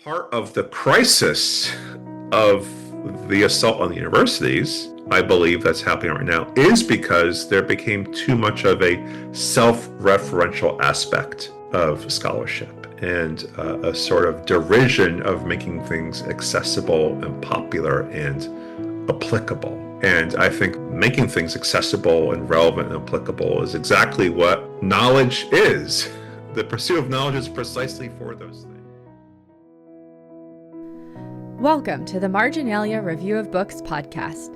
Part of the crisis of the assault on the universities, I believe that's happening right now, is because there became too much of a self-referential aspect of scholarship and a sort of derision of making things accessible and popular and applicable. And I think making things accessible and relevant and applicable is exactly what knowledge is. The pursuit of knowledge is precisely for those things. Welcome to the Marginalia Review of Books podcast.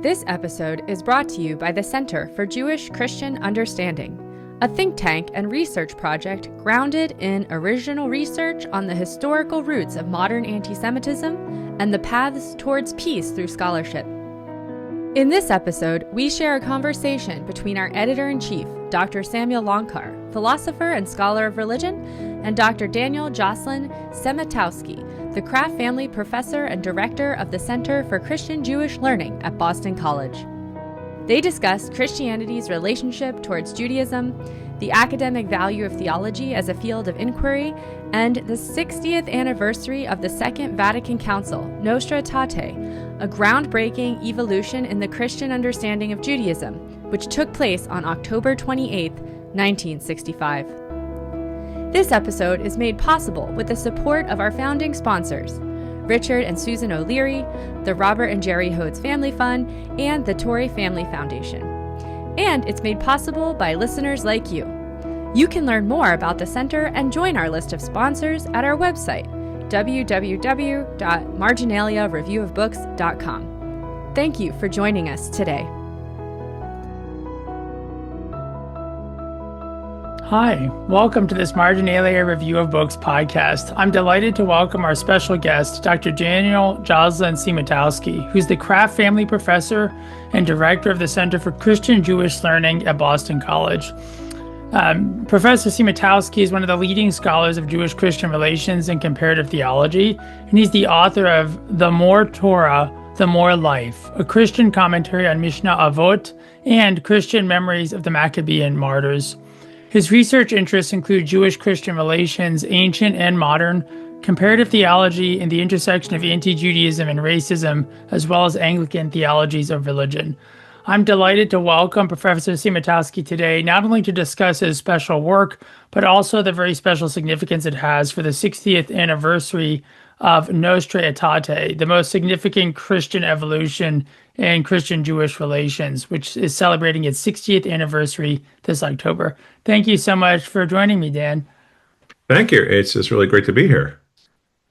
This episode is brought to you by the Center for Jewish-Christian Understanding, a think tank and research project grounded in original research on the historical roots of modern antisemitism and the paths towards peace through scholarship. In this episode, we share a conversation between our editor-in-chief, Dr. Samuel Loncar, philosopher and scholar of religion, and Dr. Daniel Joslyn-Siemiatkoski, the Kraft family professor and director of the Center for Christian Jewish Learning at Boston College. They discuss Christianity's relationship towards Judaism, the academic value of theology as a field of inquiry, and the 60th anniversary of the Second Vatican Council, Nostra Aetate, a groundbreaking evolution in the Christian understanding of Judaism, which took place on October 28, 1965. This episode is made possible with the support of our founding sponsors, Richard and Susan O'Leary, the Robert and Jerry Hodes Family Fund, and the Torrey Family Foundation. And it's made possible by listeners like you. You can learn more about the center and join our list of sponsors at our website, www.marginaliareviewofbooks.com. Thank you for joining us today. Hi, welcome to this Marginalia Review of Books podcast. I'm delighted to welcome our special guest, Dr. Daniel Joslyn-Siemiatkoski, who's the Kraft family professor and director of the Center for Christian Jewish Learning at Boston College. Professor Siemiatkoski is one of the leading scholars of Jewish-Christian relations and comparative theology, and he's the author of The More Torah, The More Life, a Christian commentary on Mishnah Avot and Christian memories of the Maccabean martyrs. His research interests include Jewish-Christian relations, ancient and modern, comparative theology, and the intersection of anti-Judaism and racism, as well as Anglican theologies of religion. I'm delighted to welcome Professor Siemiatkoski today, not only to discuss his special work, but also the very special significance it has for the 60th anniversary of Nostra Aetate, the most significant Christian evolution in Christian-Jewish relations, which is celebrating its 60th anniversary this October. Thank you so much for joining me, Dan. Thank you. It's really great to be here.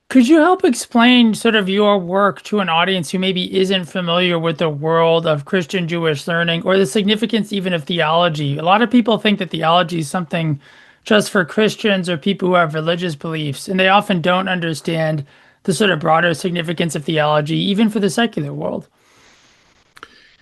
Could you help explain sort of your work to an audience who maybe isn't familiar with the world of Christian Jewish learning or the significance even of theology? A lot of people think that theology is something just for Christians or people who have religious beliefs, and they often don't understand the sort of broader significance of theology, even for the secular world.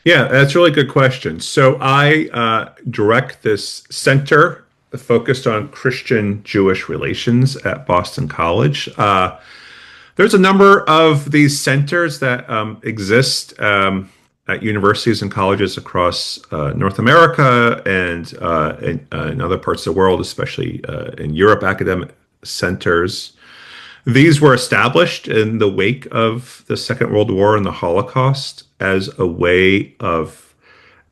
Yeah, that's a really good question. So I direct this center focused on Christian Jewish relations at Boston College. There's a number of these centers that exist at universities and colleges across North America and in other parts of the world, especially in Europe, academic centers. These were established in the wake of the Second World War and the Holocaust as a way of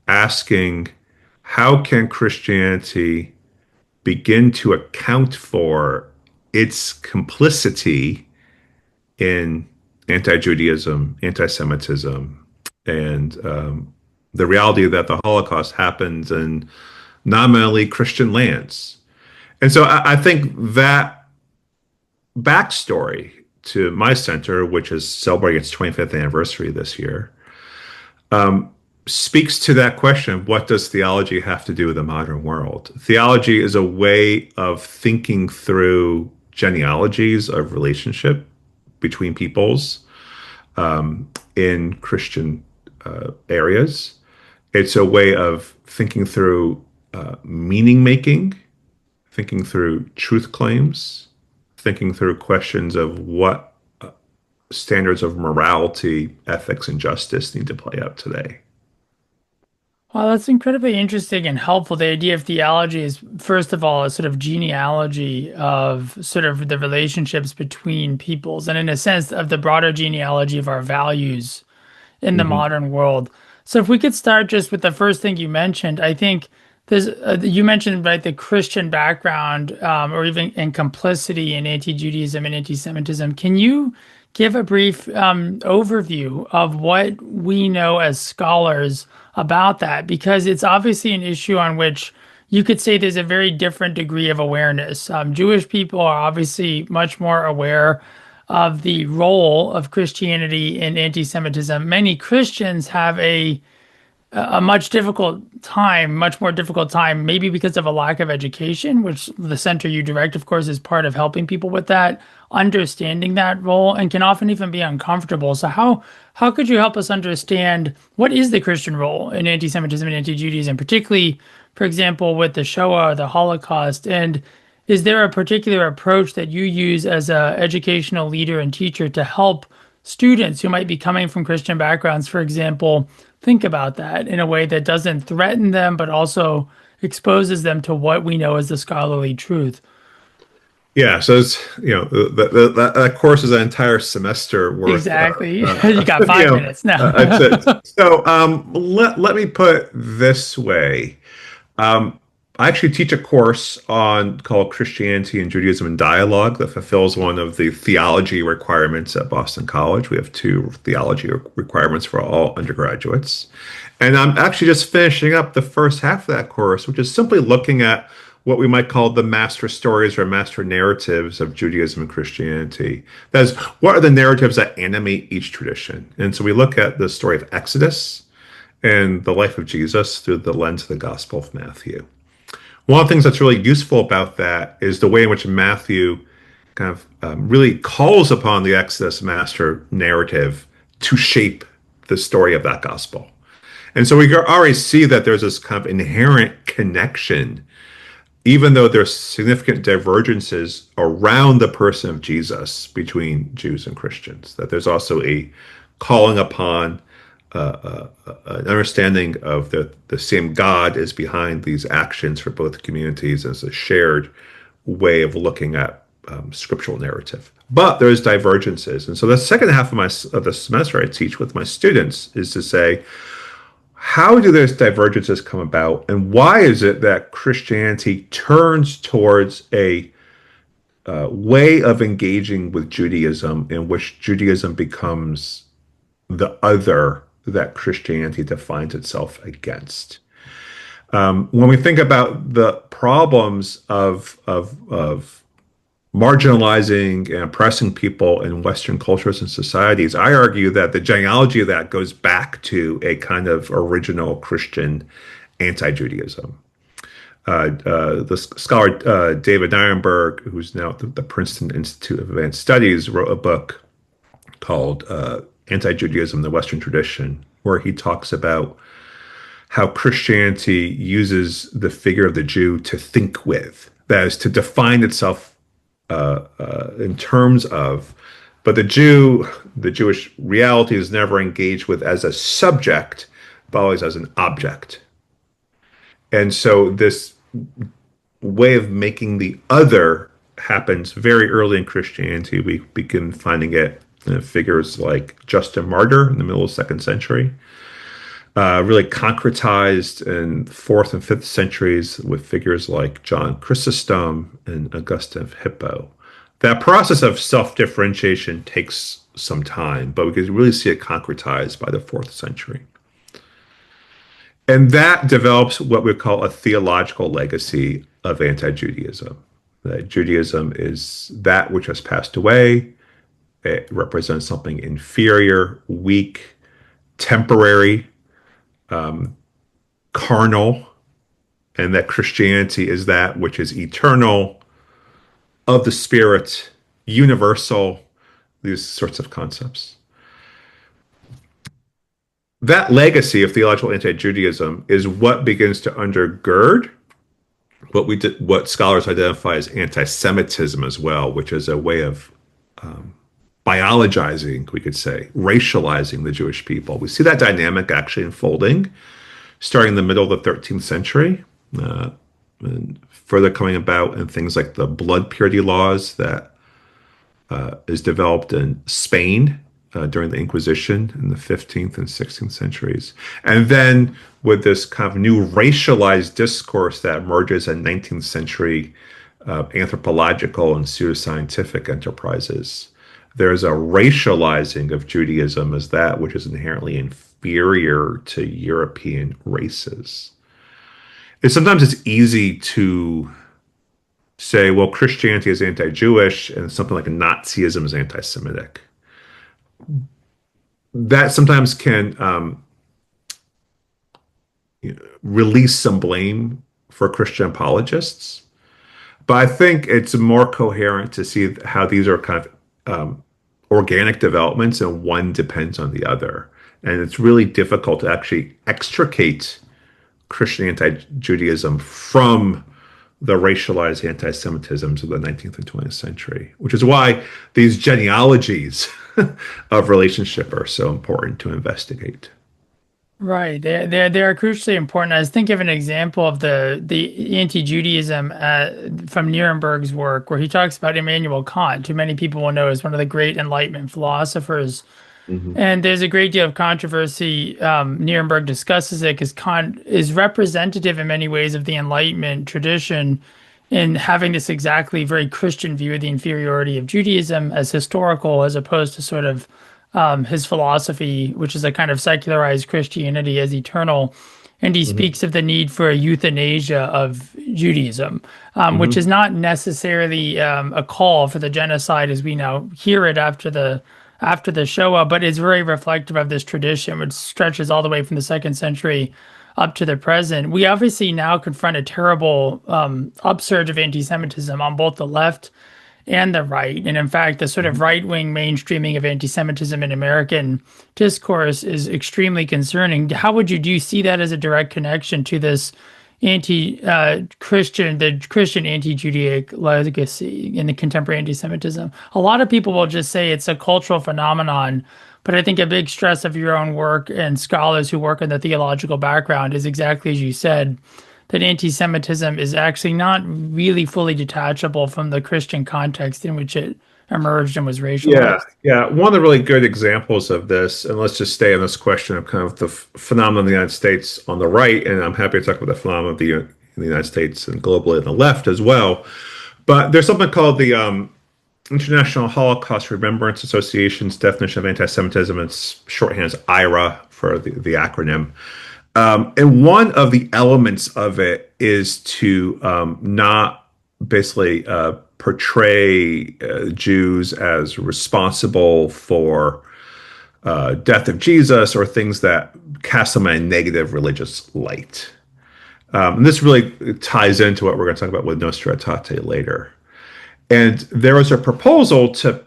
asking, how can Christianity begin to account for its complicity in anti-Judaism, anti-Semitism, and the reality that the Holocaust happened in nominally Christian lands. And so I think that backstory to my center, which is celebrating its 25th anniversary this year, speaks to that question of what does theology have to do with the modern world? Theology is a way of thinking through genealogies of relationship between peoples in Christian areas. It's a way of thinking through meaning making, thinking through truth claims, thinking through questions of what standards of morality, ethics, and justice need to play out today. Well, that's incredibly interesting and helpful. The idea of theology is, first of all, a sort of genealogy of sort of the relationships between peoples, and in a sense, of the broader genealogy of our values in the Mhm. modern world. So if we could start just with the first thing you mentioned, I think there's you mentioned right the Christian background or even in complicity in anti-Judaism and anti-Semitism. Can you give a brief overview of what we know as scholars about that? Because it's obviously an issue on which you could say there's a very different degree of awareness. Jewish people are obviously much more aware of the role of Christianity in anti-Semitism. Many Christians have a much more difficult time, maybe because of a lack of education, which the center you direct, of course, is part of helping people with that, understanding that role, and can often even be uncomfortable. So how could you help us understand what is the Christian role in anti-Semitism and anti-Judaism, particularly, for example, with the Shoah or the Holocaust? And is there a particular approach that you use as a educational leader and teacher to help students who might be coming from Christian backgrounds, for example, think about that in a way that doesn't threaten them, but also exposes them to what we know as the scholarly truth? Yeah, so it's that course is an entire semester worth. Exactly. You got You five know, minutes now. that's it. So let me put it this way. Um, I actually teach a course on called Christianity and Judaism in Dialogue that fulfills one of the theology requirements at Boston College. We have two theology requirements for all undergraduates. And I'm actually just finishing up the first half of that course, which is simply looking at what we might call the master stories or master narratives of Judaism and Christianity. That is, what are the narratives that animate each tradition? And so we look at the story of Exodus and the life of Jesus through the lens of the Gospel of Matthew. One of the things that's really useful about that is the way in which Matthew kind of really calls upon the Exodus master narrative to shape the story of that gospel. And so we already see that there's this kind of inherent connection, even though there's significant divergences around the person of Jesus between Jews and Christians, that there's also a calling upon an understanding of the same God is behind these actions for both communities as a shared way of looking at scriptural narrative. But there's divergences. And so the second half of the semester I teach with my students is to say, how do those divergences come about? And why is it that Christianity turns towards a way of engaging with Judaism in which Judaism becomes the other that Christianity defines itself against? When we think about the problems of marginalizing and oppressing people in Western cultures and societies, I argue that the genealogy of that goes back to a kind of original Christian anti-Judaism. The scholar David Nirenberg, who's now at the Princeton Institute of Advanced Studies, wrote a book called Anti-Judaism, the Western Tradition, where he talks about how Christianity uses the figure of the Jew to think with, that is, to define itself in terms of, but the Jewish reality is never engaged with as a subject, but always as an object. And so this way of making the other happens very early in Christianity. We begin finding it in figures like Justin Martyr in the middle of the second century, really concretized in fourth and fifth centuries with figures like John Chrysostom and Augustine of Hippo. That process of self-differentiation takes some time, but we can really see it concretized by the fourth century. And that develops what we call a theological legacy of anti-Judaism. That Judaism is that which has passed away. It represents something inferior, weak, temporary, carnal, and that Christianity is that which is eternal, of the spirit, universal, these sorts of concepts. That legacy of theological anti-Judaism is what begins to undergird what scholars identify as anti-Semitism as well, which is a way of biologizing, we could say, racializing the Jewish people. We see that dynamic actually unfolding starting in the middle of the 13th century, and further coming about in things like the blood purity laws that is developed in Spain during the Inquisition in the 15th and 16th centuries. And then with this kind of new racialized discourse that emerges in 19th century anthropological and pseudoscientific enterprises, there's a racializing of Judaism as that which is inherently inferior to European races. And sometimes it's easy to say, well, Christianity is anti-Jewish and something like Nazism is anti-Semitic. That sometimes can release some blame for Christian apologists. But I think it's more coherent to see how these are kind of organic developments and one depends on the other. And it's really difficult to actually extricate Christian anti-Judaism from the racialized anti-Semitisms of the 19th and 20th century, which is why these genealogies of relationship are so important to investigate. Right. They're crucially important. I was thinking of an example of the anti-Judaism from Nuremberg's work, where he talks about Immanuel Kant, who many people will know as one of the great Enlightenment philosophers. Mhm. And there's a great deal of controversy. Nuremberg discusses it because Kant is representative in many ways of the Enlightenment tradition in having this exactly very Christian view of the inferiority of Judaism as historical, as opposed to sort of his philosophy, which is a kind of secularized Christianity as eternal. And he Mhm. speaks of the need for a euthanasia of Judaism, which Mhm. is not necessarily a call for the genocide as we now hear it after the Shoah, but is very reflective of this tradition, which stretches all the way from the second century up to the present. We obviously now confront a terrible upsurge of anti-Semitism on both the left and the right. And in fact, the sort of right-wing mainstreaming of anti-Semitism in American discourse is extremely concerning. Do you see that as a direct connection to this anti-Christian, the Christian anti-Judaic legacy in the contemporary anti-Semitism? A lot of people will just say it's a cultural phenomenon, but I think a big stress of your own work and scholars who work in the theological background is exactly as you said, that anti-Semitism is actually not really fully detachable from the Christian context in which it emerged and was Yeah, racialized. yeah. One of the really good examples of this, and let's just stay on this question of kind of the phenomenon of the United States on the right, and I'm happy to talk about the phenomenon of the United States and globally on the left as well. But there's something called the International Holocaust Remembrance Association's definition of anti-Semitism. It's shorthand as IRA for the acronym. And one of the elements of it is to not basically portray Jews as responsible for death of Jesus or things that cast them in a negative religious light. And this really ties into what we're going to talk about with Nostra Aetate later. And there was a proposal to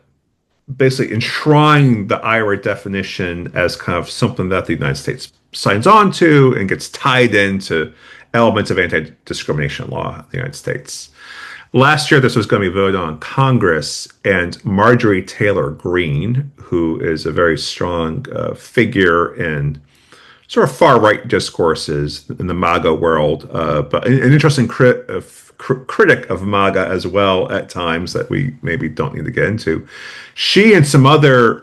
basically enshrine the IRA definition as kind of something that the United States signs on to and gets tied into elements of anti-discrimination law in the United States. Last year, this was going to be voted on in Congress, and Marjorie Taylor Greene, who is a very strong figure in sort of far-right discourses in the MAGA world, but an interesting critic of MAGA as well at times that we maybe don't need to get into. She and some other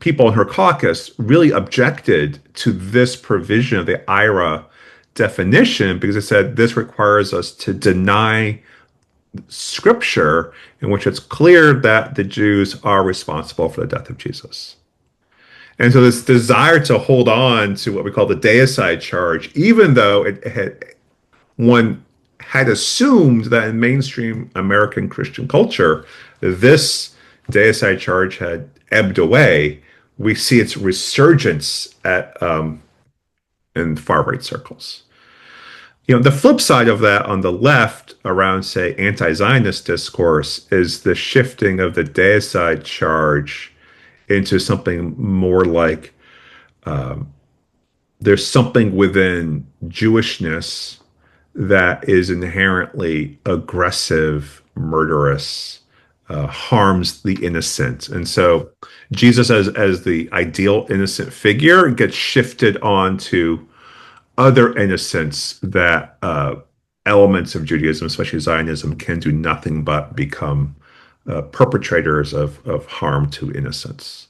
people in her caucus really objected to this provision of the IRA definition because it said this requires us to deny scripture in which it's clear that the Jews are responsible for the death of Jesus. And so this desire to hold on to what we call the deicide charge, even though one had assumed that in mainstream American Christian culture, this deicide charge had ebbed away, we see its resurgence in far right circles. The flip side of that on the left around, say, anti-Zionist discourse is the shifting of the deicide charge into something more like there's something within Jewishness that is inherently aggressive, murderous, harms the innocent. And so Jesus as the ideal innocent figure gets shifted onto other innocents that elements of Judaism, especially Zionism, can do nothing but become perpetrators of harm to innocents.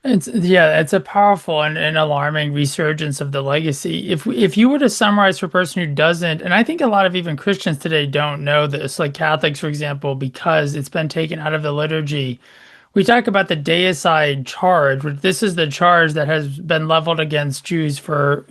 It's a powerful and alarming resurgence of the legacy. If you were to summarize for a person who doesn't, and I think a lot of even Christians today don't know this, like Catholics, for example, because it's been taken out of the liturgy. We talk about the deicide charge, which this is the charge that has been leveled against Jews for,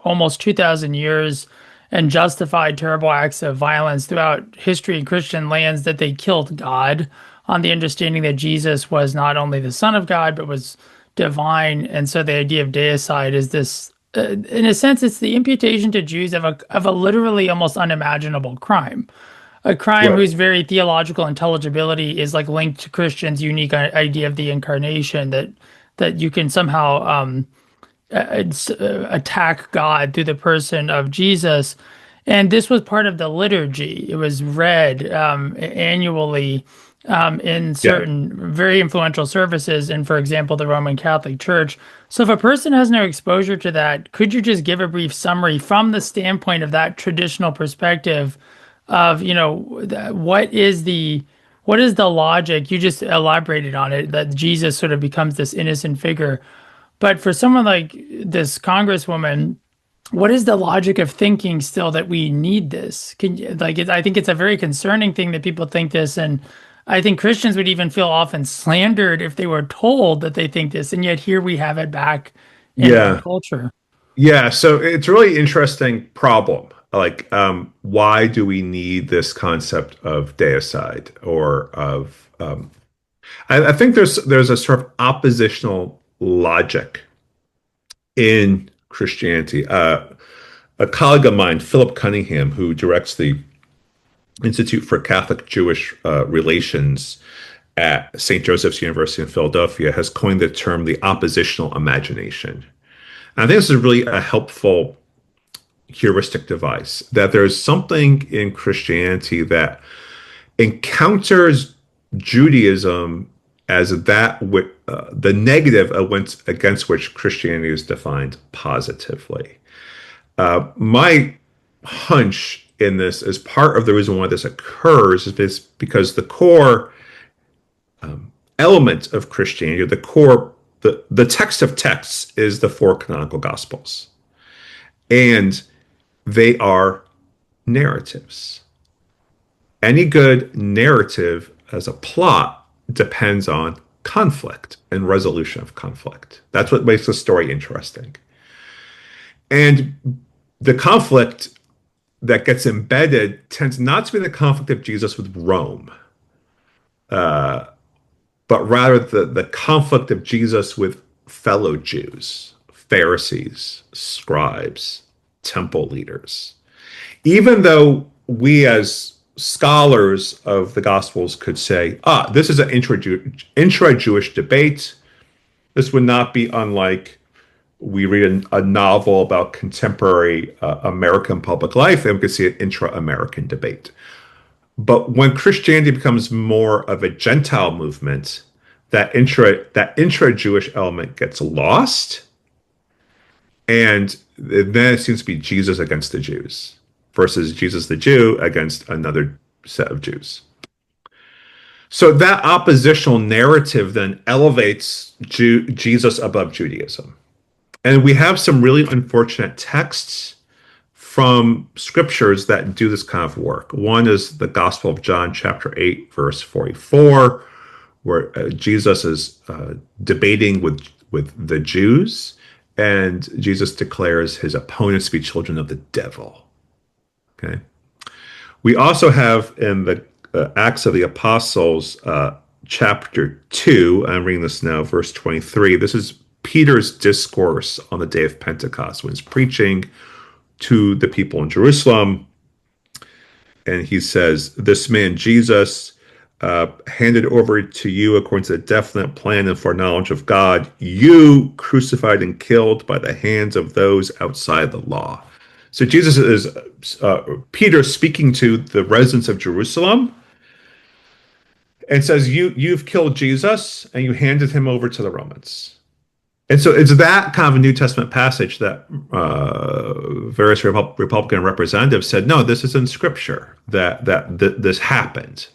almost 2,000 years and justified terrible acts of violence throughout history in Christian lands, that they killed God on the understanding that Jesus was not only the Son of God, but was divine. And so the idea of deicide is this, in a sense, it's the imputation to Jews of a literally almost unimaginable crime. A crime Right. whose very theological intelligibility is like linked to Christians' unique idea of the incarnation, that you can somehow attack God through the person of Jesus. And this was part of the liturgy. It was read annually in Yeah. certain very influential services in, for example, the Roman Catholic Church. So if a person has no exposure to that, could you just give a brief summary from the standpoint of that traditional perspective of, what is the logic? You just elaborated on it, that Jesus sort of becomes this innocent figure. But for someone like this congresswoman, what is the logic of thinking still that we need this? I think it's a very concerning thing that people think this, and I think Christians would even feel often slandered if they were told that they think this, and yet here we have it back in our Yeah. culture. Yeah. So it's a really interesting problem. Like, why do we need this concept of deicide or of I think there's a sort of oppositional logic in Christianity. A colleague of mine, Philip Cunningham, who directs the Institute for Catholic Jewish Relations at St. Joseph's University in Philadelphia, has coined the term the oppositional imagination. And I think this is really a helpful heuristic device, that there's something in Christianity that encounters Judaism as the negative against which Christianity is defined positively. My hunch in this is part of the reason why this occurs is because the core element of Christianity, the text of texts, is the four canonical gospels, and they are narratives. Any good narrative as a plot depends on conflict and resolution of conflict. That's what makes the story interesting. And the conflict that gets embedded tends not to be the conflict of Jesus with Rome, but rather the conflict of Jesus with fellow Jews, Pharisees, scribes, temple leaders. Even though we as scholars of the Gospels could say, this is an intra-Jewish debate. This would not be unlike we read a novel about contemporary American public life, and we could see an intra-American debate. But when Christianity becomes more of a Gentile movement, that intra-Jewish element gets lost, and then it seems to be Jesus against the Jews versus Jesus the Jew against another set of Jews. So that oppositional narrative then elevates Jesus above Judaism. And we have some really unfortunate texts from scriptures that do this kind of work. One is the Gospel of John, chapter 8, verse 44, where Jesus is debating with the Jews, and Jesus declares his opponents to be children of the devil. Okay. We also have in the Acts of the Apostles, chapter 2, I'm reading this now, verse 23. This is Peter's discourse on the day of Pentecost when he's preaching to the people in Jerusalem. And he says, this man, Jesus, handed over to you according to the definite plan and foreknowledge of God, you crucified and killed by the hands of those outside the law. So Jesus is Peter speaking to the residents of Jerusalem and says, you've killed Jesus and you handed him over to the Romans. And so it's that kind of a New Testament passage that various Republican representatives said, no, this is in Scripture, that this happened.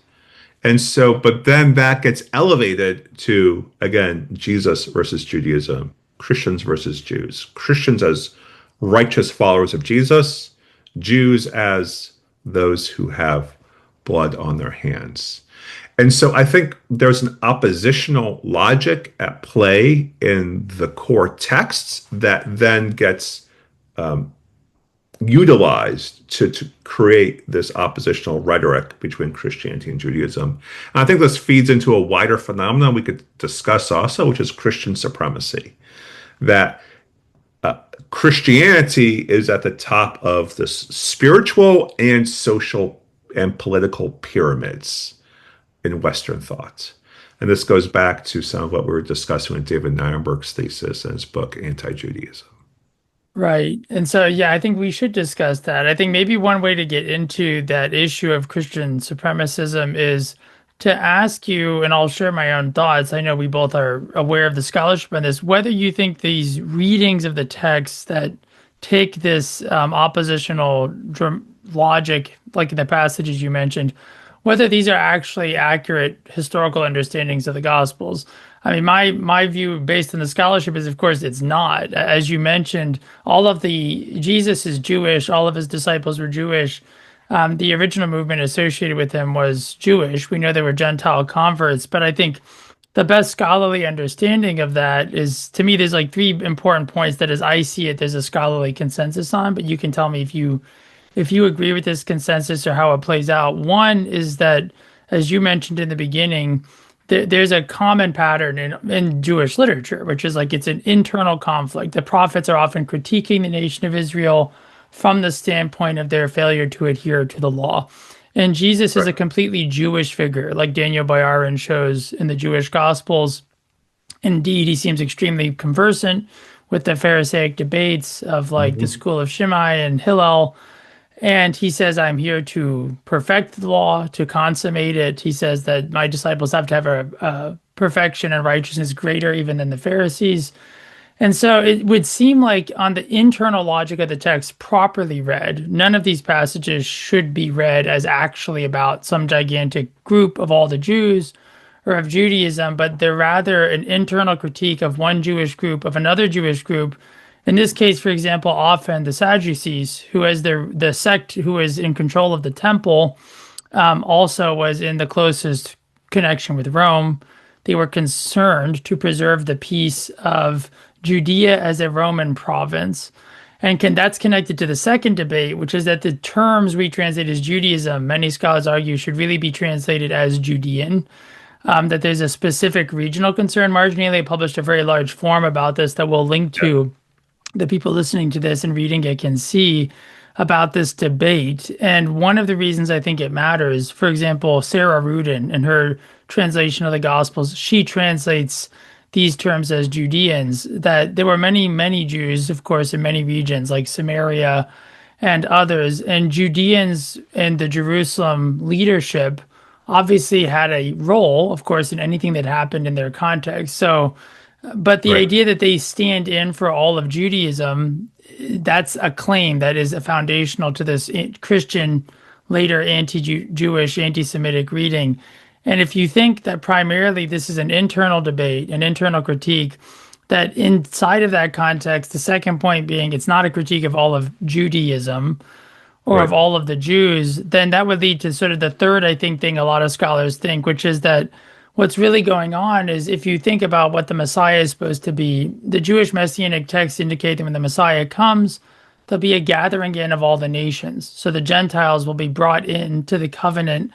And so, but then that gets elevated to, again, Jesus versus Judaism, Christians versus Jews, Christians as righteous followers of Jesus, Jews as those who have blood on their hands. And so I think there's an oppositional logic at play in the core texts that then gets utilized to create this oppositional rhetoric between Christianity and Judaism. And I think this feeds into a wider phenomenon we could discuss also, which is Christian supremacy. That Christianity is at the top of the spiritual and social and political pyramids in Western thought. And this goes back to some of what we were discussing with David Nirenberg's thesis in his book, Anti-Judaism. Right. And so, yeah, I think we should discuss that. I think maybe one way to get into that issue of Christian supremacism is to ask you, and I'll share my own thoughts. I know we both are aware of the scholarship on this, whether you think these readings of the text that take this oppositional logic, like in the passages you mentioned, whether these are actually accurate historical understandings of the Gospels. I mean, my view based on the scholarship is, of course, it's not. As you mentioned, Jesus is Jewish, all of his disciples were Jewish. The original movement associated with him was Jewish. We know there were Gentile converts, but I think the best scholarly understanding of that is, to me, there's like three important points that as I see it, there's a scholarly consensus on, but you can tell me if you agree with this consensus or how it plays out. One is that, as you mentioned in the beginning, there's a common pattern in Jewish literature, which is like it's an internal conflict. The prophets are often critiquing the nation of Israel from the standpoint of their failure to adhere to the law. And Jesus is a completely Jewish figure, like Daniel Boyarin shows in the Jewish Gospels. Indeed, he seems extremely conversant with the Pharisaic debates of like the school of Shammai and Hillel. And he says, I'm here to perfect the law, to consummate it. He says that my disciples have to have a perfection and righteousness greater even than the Pharisees. And so it would seem like on the internal logic of the text properly read, none of these passages should be read as actually about some gigantic group of all the Jews or of Judaism, but they're rather an internal critique of one Jewish group, of another Jewish group. In this case, for example, often the Sadducees, who is the sect who is in control of the temple, also was in the closest connection with Rome. They were concerned to preserve the peace of Judea as a Roman province. And that's connected to the second debate, which is that the terms we translate as Judaism, many scholars argue, should really be translated as Judean. That there's a specific regional concern. Marginalia published a very large form about this that we'll link to. The people listening to this and reading it can see about this debate. And one of the reasons I think it matters, for example, Sarah Rudin, in her translation of the Gospels, she translates these terms as Judeans, that there were many, many Jews, of course, in many regions like Samaria and others. And Judeans in the Jerusalem leadership obviously had a role, of course, in anything that happened in their context. So, but the idea that they stand in for all of Judaism, that's a claim that is foundational to this Christian, later anti-Jewish, anti-Semitic reading. And if you think that primarily this is an internal debate, an internal critique, that inside of that context, the second point being it's not a critique of all of Judaism or of all of the Jews, then that would lead to sort of the third, I think, thing a lot of scholars think, which is that what's really going on is if you think about what the Messiah is supposed to be, the Jewish messianic texts indicate that when the Messiah comes, there'll be a gathering in of all the nations. So the Gentiles will be brought into the covenant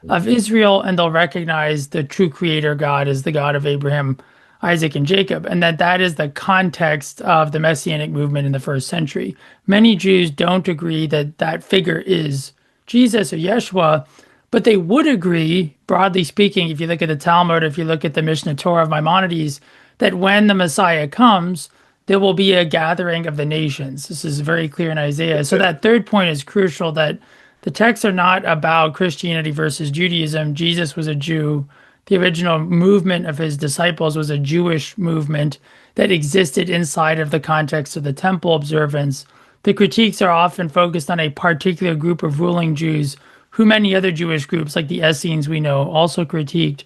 of Israel, and they'll recognize the true creator God as the God of Abraham, Isaac, and Jacob, and that is the context of the messianic movement in the first century. Many Jews don't agree that that figure is Jesus or Yeshua, but they would agree, broadly speaking, if you look at the Talmud, if you look at the Mishnah Torah of Maimonides, that when the Messiah comes, there will be a gathering of the nations. This is very clear in Isaiah. So that third point is crucial, that the texts are not about Christianity versus Judaism. Jesus was a Jew. the original movement of his disciples was a Jewish movement that existed inside of the context of the temple observance. The critiques are often focused on a particular group of ruling Jews who many other Jewish groups, like the Essenes we know, also critiqued.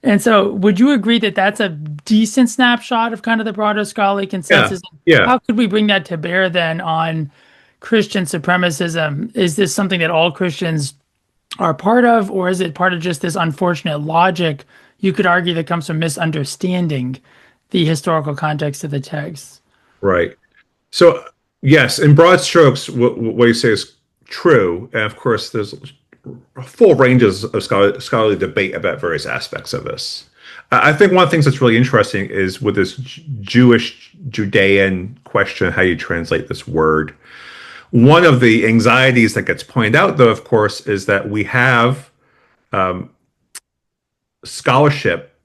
And so would you agree that that's a decent snapshot of kind of the broader scholarly Yeah, consensus? yeah. How could we bring that to bear then on Christian supremacism? Is this something that all Christians are part of, or is it part of just this unfortunate logic, you could argue, that comes from misunderstanding the historical context of the text? Right. So, yes, in broad strokes, what you say is true. And of course, there's full ranges of scholarly debate about various aspects of this. I think one of the things that's really interesting is with this Jewish Judean question, how you translate this word. One of the anxieties that gets pointed out, though, of course, is that we have scholarship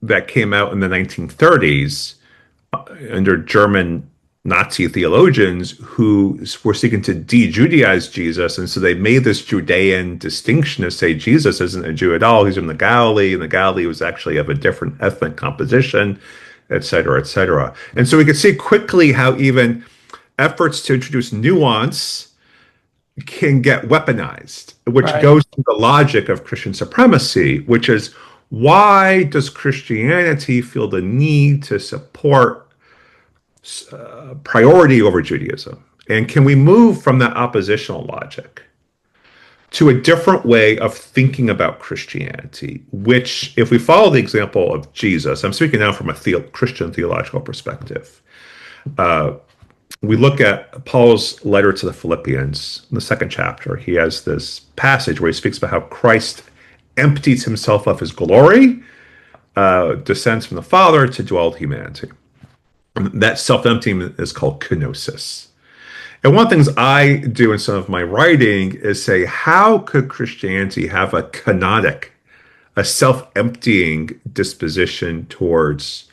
that came out in the 1930s under German Nazi theologians who were seeking to de-Judaize Jesus. And so they made this Judean distinction to say Jesus isn't a Jew at all. He's from the Galilee, and the Galilee was actually of a different ethnic composition, et cetera, et cetera. And so we could see quickly how even efforts to introduce nuance can get weaponized, which Right. goes to the logic of Christian supremacy, which is why does Christianity feel the need to support priority over Judaism? And can we move from that oppositional logic to a different way of thinking about Christianity, which, if we follow the example of Jesus, I'm speaking now from a Christian theological perspective. We look at Paul's letter to the Philippians, in the second chapter. He has this passage where he speaks about how Christ empties himself of his glory, descends from the Father to dwell with humanity. That self-emptying is called kenosis. And one of the things I do in some of my writing is say, how could Christianity have a kenotic, a self-emptying disposition towards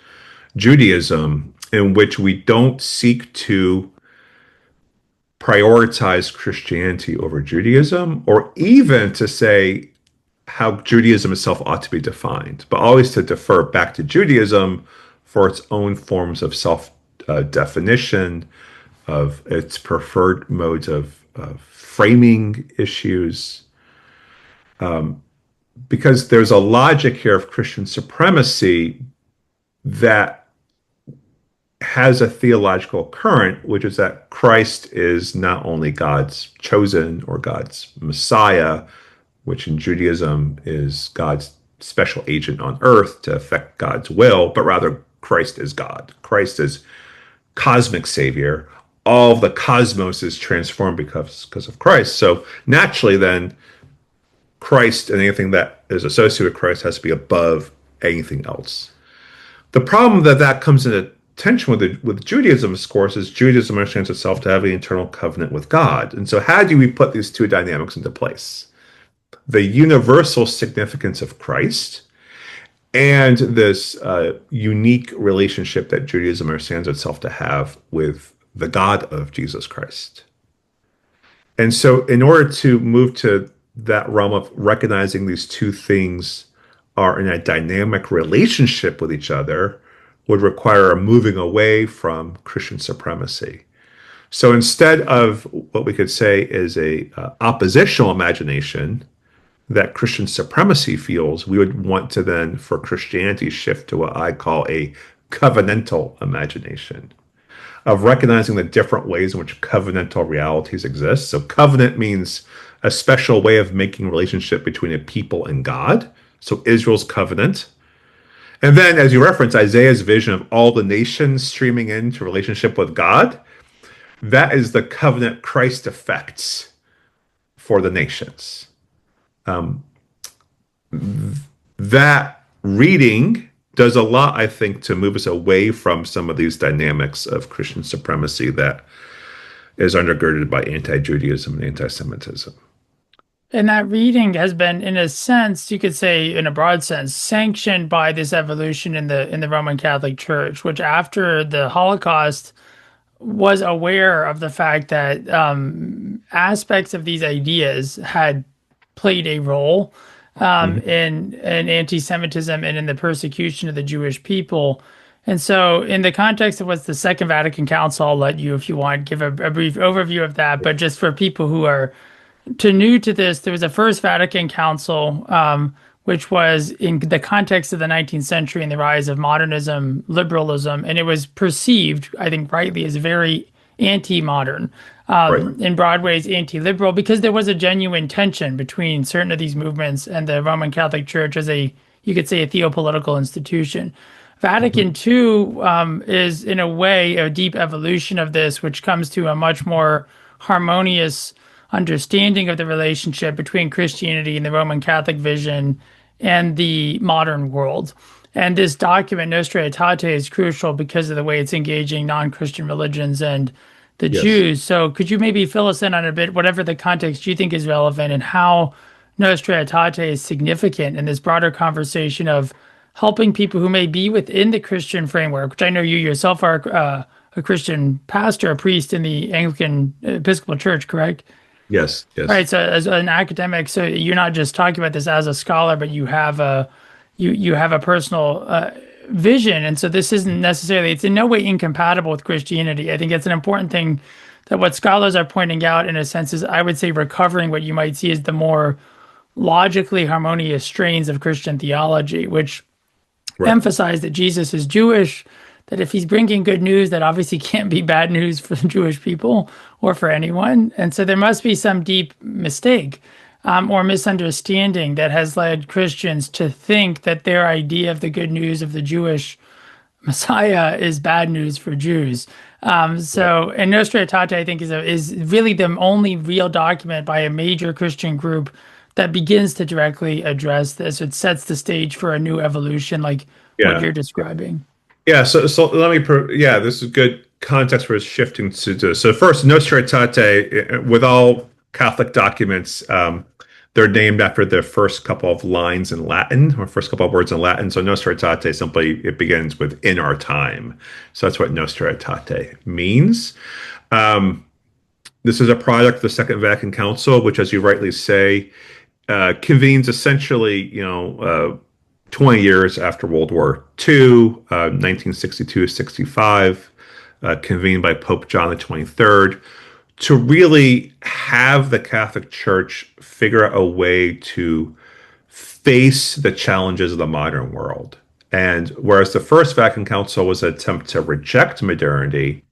Judaism in which we don't seek to prioritize Christianity over Judaism, or even to say how Judaism itself ought to be defined, but always to defer back to Judaism for its own forms of self definition, of its preferred modes of framing issues. Because there's a logic here of Christian supremacy that has a theological current, which is that Christ is not only God's chosen or God's Messiah, which in Judaism is God's special agent on earth to effect God's will, but rather Christ is God. Christ is cosmic savior. All of the cosmos is transformed because of Christ. So naturally, then, Christ and anything that is associated with Christ has to be above anything else. The problem that comes into tension with Judaism, of course, is Judaism understands itself to have an eternal covenant with God. And so how do we put these two dynamics into place? The universal significance of Christ and this unique relationship that Judaism understands itself to have with the God of Jesus Christ. And so in order to move to that realm of recognizing these two things are in a dynamic relationship with each other would require a moving away from Christian supremacy. So instead of what we could say is a oppositional imagination that Christian supremacy feels, we would want to then, for Christianity, shift to what I call a covenantal imagination of recognizing the different ways in which covenantal realities exist. So covenant means a special way of making relationship between a people and God. So Israel's covenant. And then, as you reference, Isaiah's vision of all the nations streaming into relationship with God, that is the covenant Christ effects for the nations. That reading does a lot, I think, to move us away from some of these dynamics of Christian supremacy that is undergirded by anti-Judaism and anti-Semitism. And that reading has been, in a sense, you could say, in a broad sense, sanctioned by this evolution in the Roman Catholic Church, which after the Holocaust was aware of the fact that aspects of these ideas had played a role in anti-Semitism and in the persecution of the Jewish people. And so, in the context of what's the Second Vatican Council, I'll let you, if you want, give a brief overview of that. But just for people who are too new to this, there was a First Vatican Council, which was in the context of the 19th century and the rise of modernism, liberalism, and it was perceived, I think rightly, as very anti-modern, Right. in broad ways anti-liberal, because there was a genuine tension between certain of these movements and the Roman Catholic Church as you could say, a theopolitical institution. Vatican II is, in a way, a deep evolution of this, which comes to a much more harmonious understanding of the relationship between Christianity and the Roman Catholic vision and the modern world. And this document, Nostra Aetate, is crucial because of the way it's engaging non-Christian religions and the Yes. Jews. So could you maybe fill us in on a bit, whatever the context you think is relevant, and how Nostra Aetate is significant in this broader conversation of helping people who may be within the Christian framework, which I know you yourself are a Christian pastor, a priest in the Anglican Episcopal Church, correct? Yes. Yes. Right. So as an academic, so you're not just talking about this as a scholar, but you have a personal vision, and so this isn't necessarily, it's in no way incompatible with Christianity. I think it's an important thing that what scholars are pointing out, in a sense, is, I would say, recovering what you might see as the more logically harmonious strains of Christian theology, which emphasize that Jesus is Jewish, that if he's bringing good news, that obviously can't be bad news for the Jewish people or for anyone. And so there must be some deep mistake or misunderstanding that has led Christians to think that their idea of the good news of the Jewish Messiah is bad news for Jews. And Nostra Aetate, I think, is really the only real document by a major Christian group that begins to directly address this. It sets the stage for a new evolution, like what you're describing. Yeah. So let me. This is good context for us shifting to this. So first, Nostra Aetate, with all Catholic documents, they're named after the first couple of lines in Latin, or first couple of words in Latin. So Nostra Aetate simply, it begins with "in our time." So that's what Nostra Aetate means. This is a product of the Second Vatican Council, which, as you rightly say, convenes essentially, 20 years after World War II, 1962-65, convened by Pope John the 23rd, to really have the Catholic Church figure out a way to face the challenges of the modern world. And whereas the First Vatican Council was an attempt to reject modernity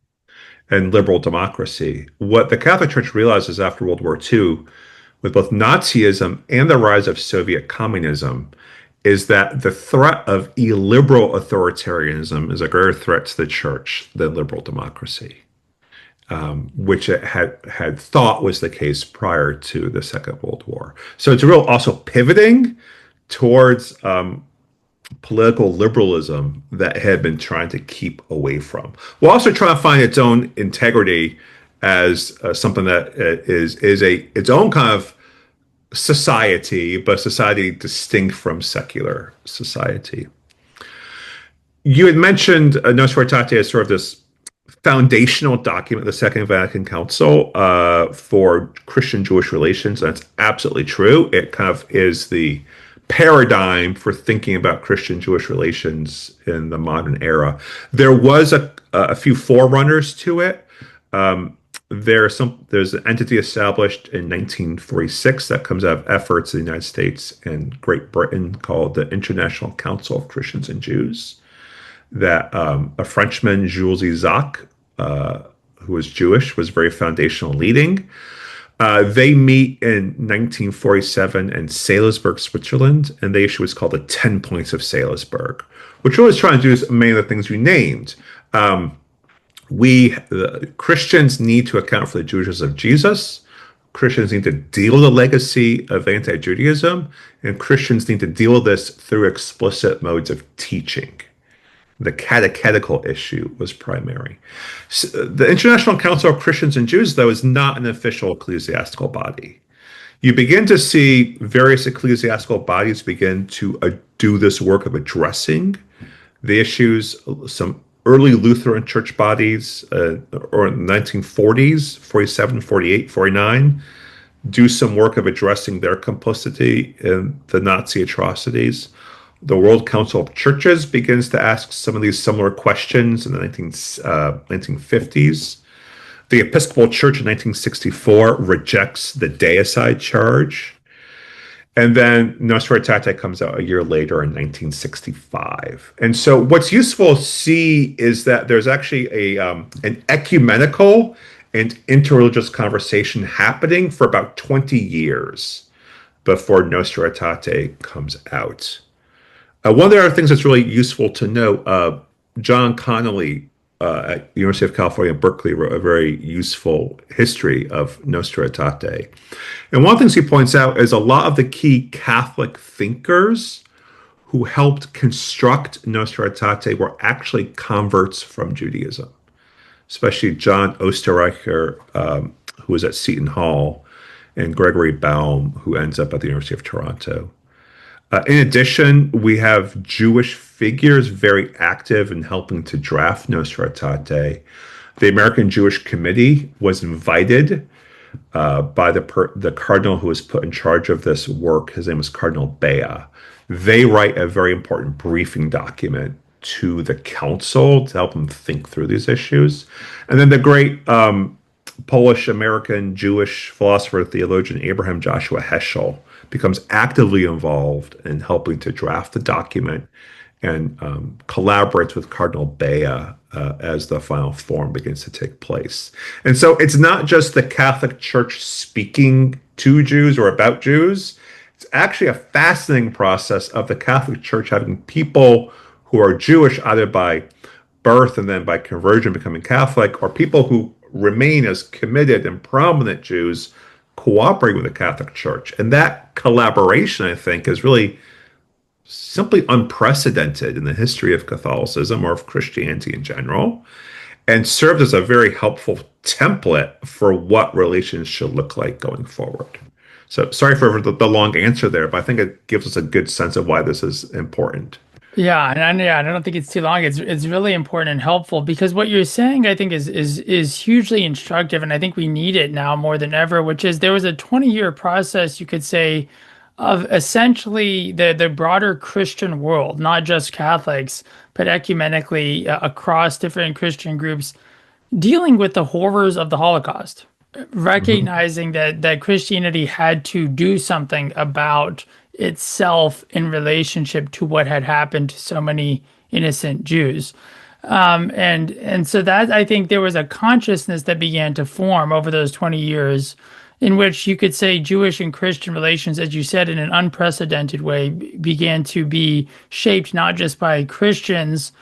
and liberal democracy, what the Catholic Church realizes after World War II, with both Nazism and the rise of Soviet communism, is that the threat of illiberal authoritarianism is a greater threat to the church than liberal democracy, which it had thought was the case prior to the Second World War. So it's real also pivoting towards political liberalism that it had been trying to keep away from, while also trying to find its own integrity as something that is its own kind of society, but society distinct from secular society. You had mentioned Nostra Aetate as sort of this foundational document of the Second Vatican Council for Christian-Jewish relations. That's absolutely true. It kind of is the paradigm for thinking about Christian-Jewish relations in the modern era. There was a few forerunners to it. There's an entity established in 1946 that comes out of efforts in the United States and Great Britain called the International Council of Christians and Jews, that a Frenchman, Jules-Isaac, who was Jewish, was very foundational leading. They meet in 1947 in Salisbury, Switzerland, and they issue what's called the 10 Points of Salisbury, which what it's trying to do is many of the things you named. Christians need to account for the Jewishness of Jesus. Christians need to deal with the legacy of anti-Judaism, and Christians need to deal with this through explicit modes of teaching. The catechetical issue was primary. So the International Council of Christians and Jews, though, is not an official ecclesiastical body. You begin to see various ecclesiastical bodies begin to do this work of addressing the issues. Some early Lutheran church bodies, or in the 1940s, 47, 48, 49, do some work of addressing their complicity in the Nazi atrocities. The World Council of Churches begins to ask some of these similar questions in the 1950s. The Episcopal Church in 1964 rejects the deicide charge. And then Nostra Aetate comes out a year later in 1965. And so what's useful to see is that there's actually an ecumenical and interreligious conversation happening for about 20 years before Nostra Aetate comes out. One of the other things that's really useful to know, John Connolly at the University of California, Berkeley, wrote a very useful history of Nostra Aetate. And one of the things he points out is a lot of the key Catholic thinkers who helped construct Nostra Aetate were actually converts from Judaism, especially John Osterreicher, who was at Seton Hall, and Gregory Baum, who ends up at the University of Toronto. In addition, we have Jewish figures very active in helping to draft Nostra Aetate. The American Jewish Committee was invited by the cardinal who was put in charge of this work. His name was Cardinal Bea. They write a very important briefing document to the council to help them think through these issues. And then the great Polish-American Jewish philosopher, theologian Abraham Joshua Heschel becomes actively involved in helping to draft the document and collaborates with Cardinal Bea as the final form begins to take place. And so it's not just the Catholic Church speaking to Jews or about Jews. It's actually a fascinating process of the Catholic Church having people who are Jewish either by birth and then by conversion becoming Catholic, or people who remain as committed and prominent Jews cooperating with the Catholic Church. And that collaboration, I think, is really simply unprecedented in the history of Catholicism or of Christianity in general, and served as a very helpful template for what relations should look like going forward. So sorry for the long answer there, but I think it gives us a good sense of why this is important. Yeah, and I don't think it's too long. It's really important and helpful because what you're saying, I think, is hugely instructive, and I think we need it now more than ever. Which is there was a 20-year process, you could say, of essentially the broader Christian world, not just Catholics, but ecumenically across different Christian groups, dealing with the horrors of the Holocaust, recognizing that Christianity had to do something about itself in relationship to what had happened to so many innocent Jews. And so that, I think, there was a consciousness that began to form over those 20 years in which you could say Jewish and Christian relations, as you said, in an unprecedented way, began to be shaped not just by Christians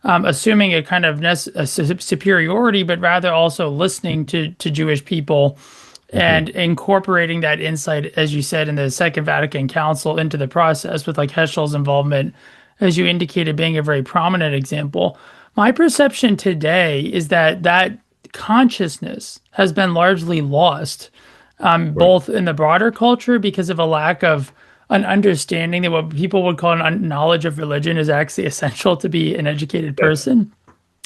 assuming a kind of superiority, but rather also listening to Jewish people and incorporating that insight, as you said, in the Second Vatican Council into the process, with like Heschel's involvement, as you indicated, being a very prominent example. My perception today is that consciousness has been largely lost, both in the broader culture because of a lack of an understanding that what people would call knowledge of religion is actually essential to be an educated person.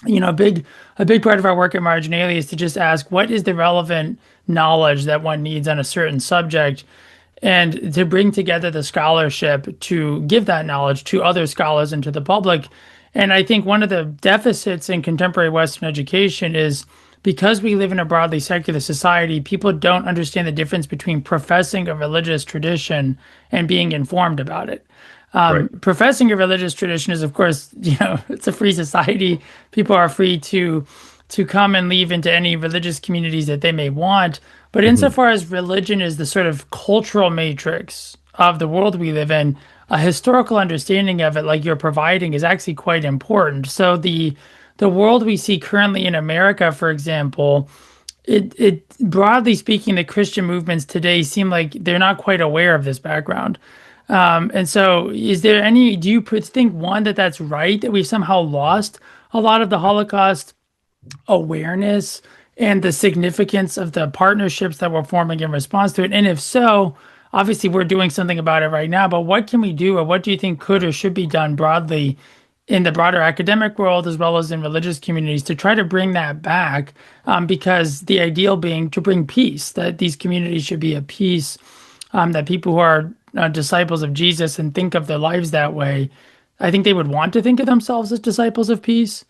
You know, a big part of our work at Marginalia is to just ask, what is the relevant knowledge that one needs on a certain subject, and to bring together the scholarship to give that knowledge to other scholars and to the public. And I think one of the deficits in contemporary Western education is because we live in a broadly secular society, people don't understand the difference between professing a religious tradition and being informed about it. Professing a religious tradition is, of course, it's a free society. People are free to come and leave into any religious communities that they may want. But insofar as religion is the sort of cultural matrix of the world we live in, a historical understanding of it, like you're providing, is actually quite important. So the world we see currently in America, for example, it broadly speaking, the Christian movements today seem like they're not quite aware of this background. And so do you think, one, that's right, that we've somehow lost a lot of the Holocaust awareness and the significance of the partnerships that we're forming in response to it? And if so, obviously we're doing something about it right now, but what can we do, or what do you think could or should be done broadly in the broader academic world as well as in religious communities to try to bring that back, because the ideal being to bring peace, that these communities should be at peace, that people who are disciples of Jesus and think of their lives that way, I think they would want to think of themselves as disciples of peace.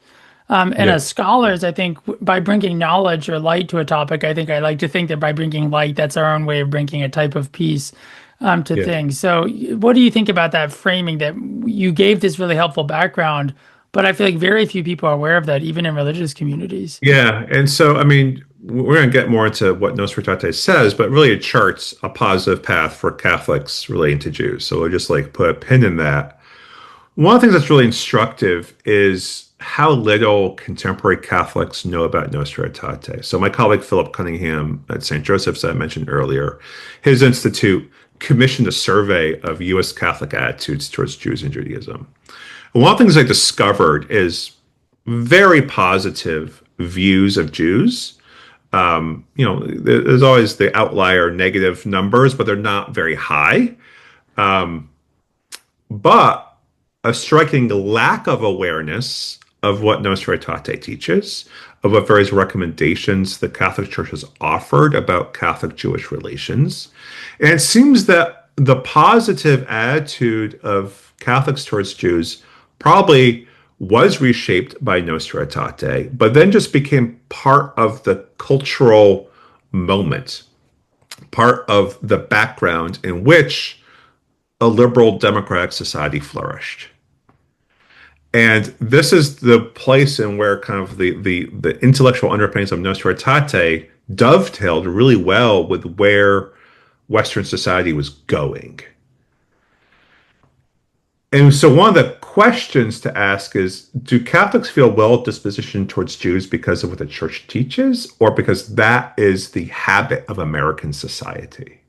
And Yeah. as scholars, I think by bringing knowledge or light to a topic, I think I like to think that by bringing light, that's our own way of bringing a type of peace to Yeah. things. So, what do you think about that framing that you gave this really helpful background? But I feel like very few people are aware of that, even in religious communities. Yeah. And so, I mean, we're going to get more into what Nostra Aetate says, but really it charts a positive path for Catholics relating to Jews. So we'll just like put a pin in that. One of the things that's really instructive is how little contemporary Catholics know about Nostra Aetate. So my colleague Philip Cunningham at St. Joseph's that I mentioned earlier, his institute commissioned a survey of U.S. Catholic attitudes towards Jews and Judaism. And one of the things I discovered is very positive views of Jews. There's always the outlier negative numbers, but they're not very high. But a striking lack of awareness of what Nostra Aetate teaches, of what various recommendations the Catholic Church has offered about Catholic-Jewish relations. And it seems that the positive attitude of Catholics towards Jews probably was reshaped by Nostra Aetate, but then just became part of the cultural moment, part of the background in which a liberal democratic society flourished. And this is the place in where kind of the intellectual underpinnings of Nostra Aetate dovetailed really well with where Western society was going. And so one of the questions to ask is, do Catholics feel well dispositioned towards Jews because of what the church teaches, or because that is the habit of American society?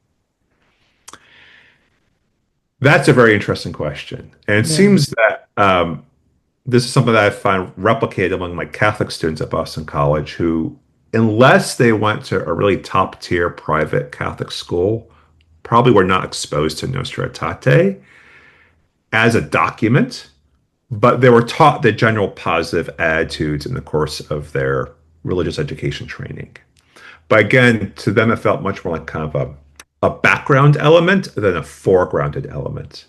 That's a very interesting question. And it Yeah. seems that this is something that I find replicated among my Catholic students at Boston College who, unless they went to a really top tier private Catholic school, probably were not exposed to Nostra Aetate as a document, but they were taught the general positive attitudes in the course of their religious education training. But again, to them, it felt much more like kind of a background element than a foregrounded element.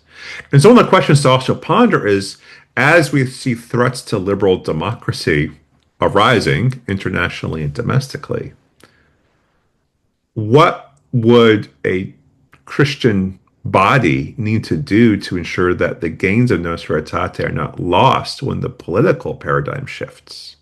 And so one of the questions to also ponder is, as we see threats to liberal democracy arising internationally and domestically, what would a Christian body need to do to ensure that the gains of Nostra Aetate are not lost when the political paradigm shifts?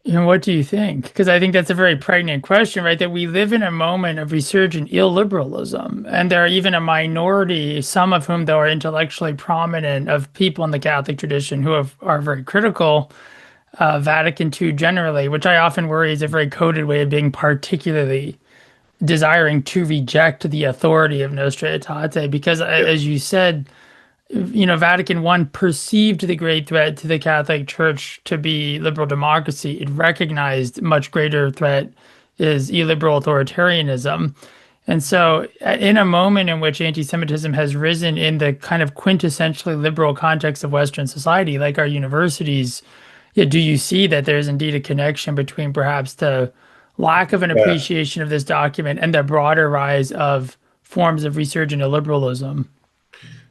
And what do you think? Because I think that's a very pregnant question, right? That we live in a moment of resurgent illiberalism, and there are even a minority, some of whom, though, are intellectually prominent, of people in the Catholic tradition who are very critical of Vatican II generally, which I often worry is a very coded way of being particularly desiring to reject the authority of Nostra Aetate. Because, Yeah. as you said, Vatican I perceived the great threat to the Catholic Church to be liberal democracy. It recognized much greater threat is illiberal authoritarianism. And so, in a moment in which anti-Semitism has risen in the kind of quintessentially liberal context of Western society, like our universities, yeah, do you see that there's indeed a connection between perhaps the lack of an Yeah. appreciation of this document and the broader rise of forms of resurgent illiberalism?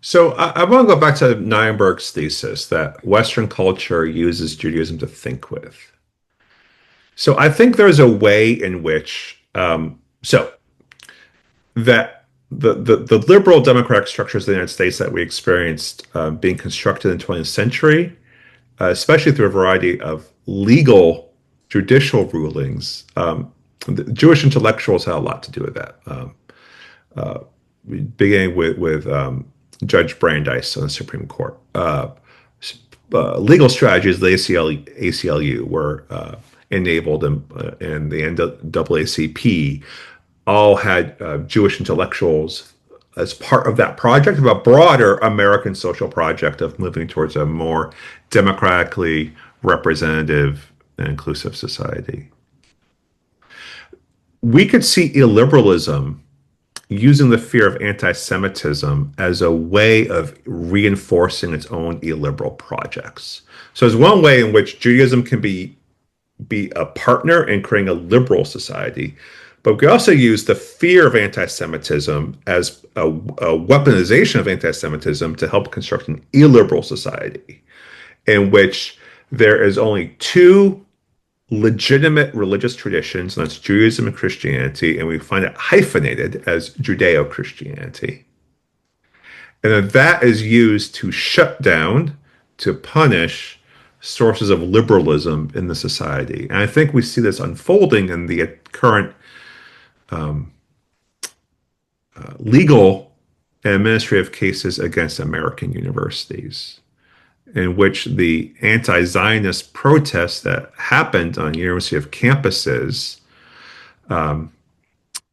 So I want to go back to Nirenberg's thesis that Western culture uses Judaism to think with. So I think there's a way in which that the liberal democratic structures of the United States that we experienced being constructed in the 20th century, especially through a variety of legal judicial rulings, the Jewish intellectuals had a lot to do with that. Beginning with Judge Brandeis on the Supreme Court. Legal strategies, the ACLU, were enabled, and the NAACP all had Jewish intellectuals as part of that project, of a broader American social project of moving towards a more democratically representative and inclusive society. We could see illiberalism using the fear of anti-Semitism as a way of reinforcing its own illiberal projects. So it's one way in which Judaism can be a partner in creating a liberal society, but we also use the fear of anti-Semitism as a weaponization of anti-Semitism to help construct an illiberal society in which there is only two legitimate religious traditions, and that's Judaism and Christianity, and we find it hyphenated as Judeo-Christianity. And then that is used to shut down, to punish sources of liberalism in the society. And I think we see this unfolding in the current legal and administrative cases against American universities, in which the anti-Zionist protests that happened on University of campuses,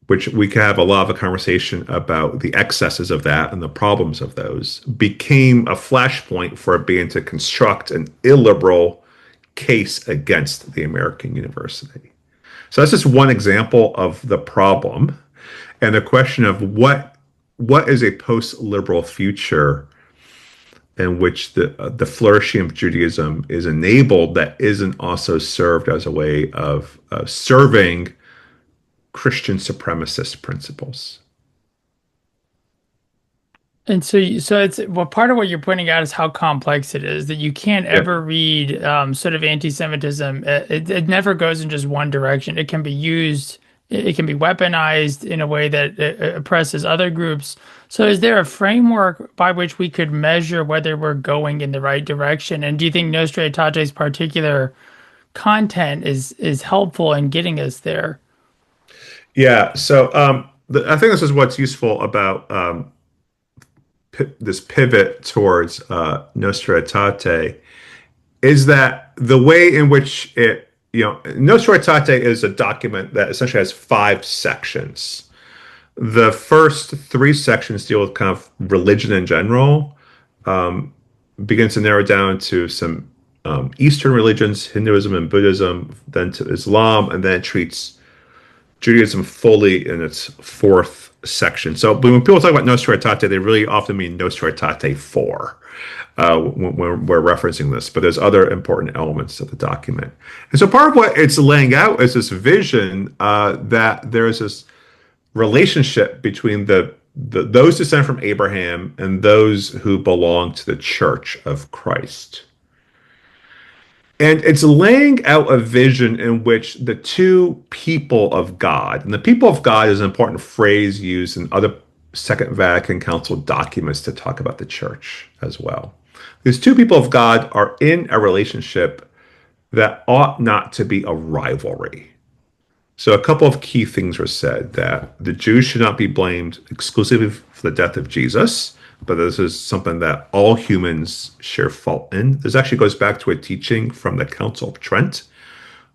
which we could have a lot of a conversation about the excesses of that and the problems of those, became a flashpoint for being to construct an illiberal case against the American university. So that's just one example of the problem and the question of what is a post-liberal future in which the flourishing of Judaism is enabled that isn't also served as a way of serving Christian supremacist principles. And so it's well, part of what you're pointing out is how complex it is, that you can't ever read sort of anti-Semitism. It never goes in just one direction. It can be used, it can be weaponized in a way that oppresses other groups. So is there a framework by which we could measure whether we're going in the right direction? And do you think Nostra Aetate's particular content is helpful in getting us there? Yeah, so I think this is what's useful about this pivot towards Nostra Aetate, is that the way in which Nostra Aetate is a document that essentially has 5 sections. The first 3 sections deal with kind of religion in general, begins to narrow down to some Eastern religions, Hinduism and Buddhism, then to Islam, and then it treats Judaism fully in its 4th section. So when people talk about Nostra Aetate, they really often mean Nostra Aetate 4 when we're referencing this, but there's other important elements of the document. And so part of what it's laying out is this vision that there's this relationship between those descended from Abraham and those who belong to the Church of Christ. And it's laying out a vision in which the two people of God, and the people of God is an important phrase used in other Second Vatican Council documents to talk about the church as well. These two people of God are in a relationship that ought not to be a rivalry. So a couple of key things were said, that the Jews should not be blamed exclusively for the death of Jesus, but this is something that all humans share fault in. This actually goes back to a teaching from the Council of Trent,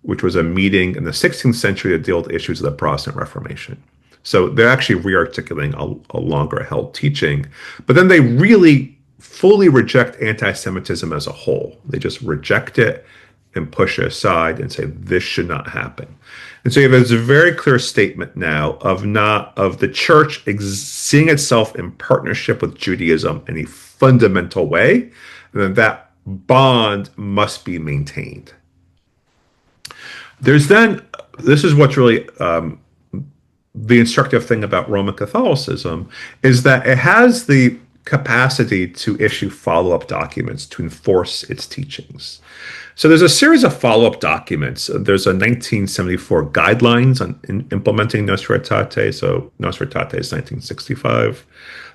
which was a meeting in the 16th century to deal with issues of the Protestant Reformation. So they're actually re-articulating a longer held teaching, but then they really fully reject anti-Semitism as a whole. They just reject it and push it aside and say this should not happen. And so you have this very clear statement now of the church seeing itself in partnership with Judaism in a fundamental way, and then that bond must be maintained. This is what's really the instructive thing about Roman Catholicism, is that it has the capacity to issue follow-up documents to enforce its teachings. So there's a series of follow-up documents. There's a 1974 guidelines on implementing Nostra Aetate. So Nostra Aetate is 1965.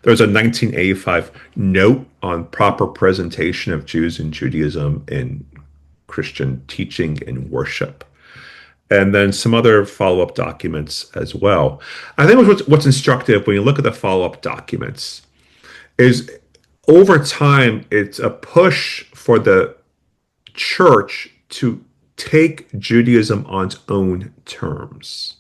There's a 1985 note on proper presentation of Jews and Judaism in Christian teaching and worship. And then some other follow-up documents as well. I think what's instructive when you look at the follow-up documents is over time, it's a push for the church to take Judaism on its own terms,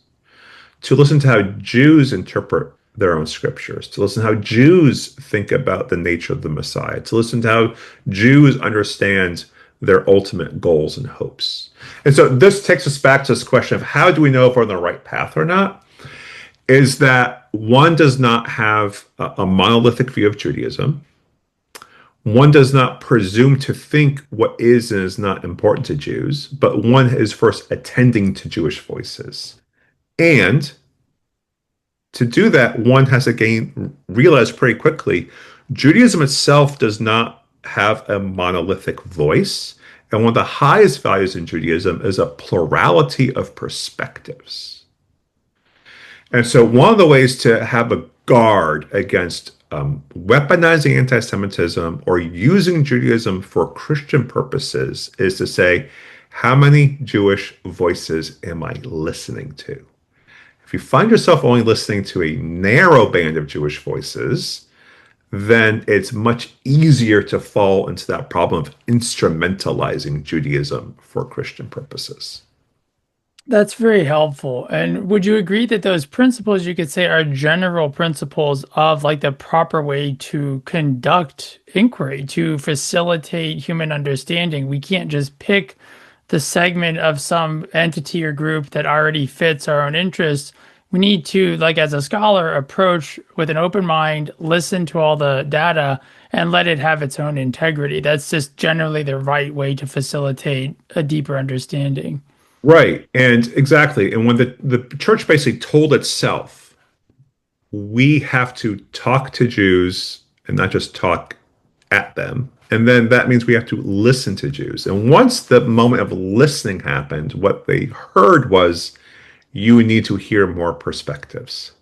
to listen to how Jews interpret their own scriptures, to listen to how Jews think about the nature of the Messiah, to listen to how Jews understand their ultimate goals and hopes. And so this takes us back to this question of how do we know if we're on the right path or not, is that one does not have a monolithic view of Judaism. One does not presume to think what is and is not important to Jews, but one is first attending to Jewish voices. And to do that, one has to realize pretty quickly, Judaism itself does not have a monolithic voice. And one of the highest values in Judaism is a plurality of perspectives. And so one of the ways to have a guard against weaponizing anti-Semitism or using Judaism for Christian purposes is to say, how many Jewish voices am I listening to? If you find yourself only listening to a narrow band of Jewish voices, then it's much easier to fall into that problem of instrumentalizing Judaism for Christian purposes. That's very helpful. And would you agree that those principles, you could say, are general principles of like the proper way to conduct inquiry, to facilitate human understanding? We can't just pick the segment of some entity or group that already fits our own interests. We need to, like as a scholar, approach with an open mind, listen to all the data, and let it have its own integrity. That's just generally the right way to facilitate a deeper understanding. Right. And exactly. And when the church basically told itself, we have to talk to Jews and not just talk at them. And then that means we have to listen to Jews. And once the moment of listening happened, what they heard was, you need to hear more perspectives.